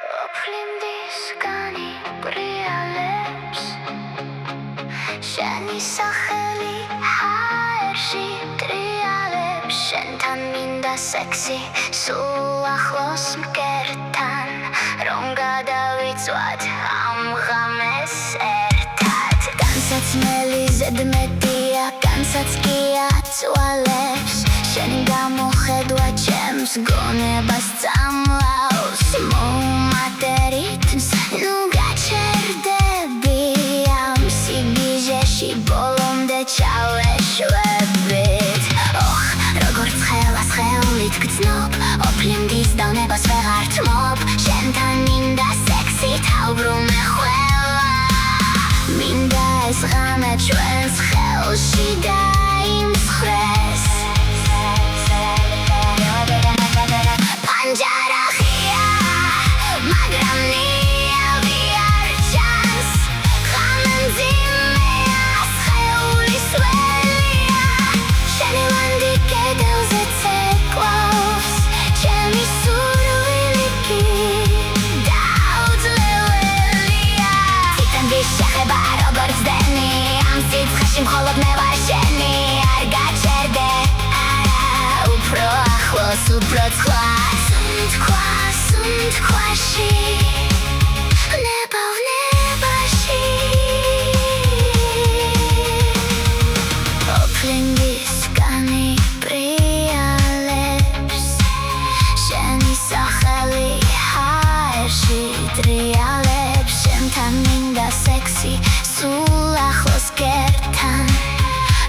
Oplimdisgani brialeps Sheni saheli haershi trialeps Shentan minda sexy suachlos mkertan Ronga davitsvat amgames ertat Kansats meli zedmetia kansats kia tualeps Sheni gamochedva chems gonebas tsamlaus Materinს nu გაჩერდები ამ სიგიჟეში ბოლომდე ჩავეშვებით როგორც ხელას ხელით გძნობ ოფლიმდის დავნებას ვეღარ თმობ შენთან მინდა სექსი თავბრუნე ყველა მინდა ეს ღამე ჩვენს ხელში დაიმსხვრეს პანჯარა მხოლოდ მე ვარ შენი არ გაჩერდე არა უფრო ახლოს უფრო ცხლას სუნთქვაში ნებაში ოფლიმდისგანი ბრიალებს შენი სახელი ჰაერში ტრიალებს შენთან მინდა სექსი სულ ახლოს გერთან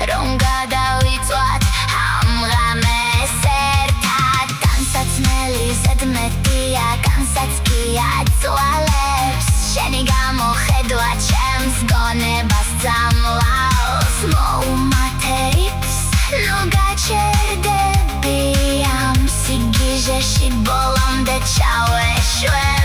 რომ გადავიწვათ ამ ღამეს ერთად განსაცმელი ზედმეტია განსაც კი აწვალებს შენი გამოხედვა ჩემს გონებას წამლავს მოუმათებს ნუ გაჩერდები ამ სიგიჟეში ბოლომდე ჩავეშვებ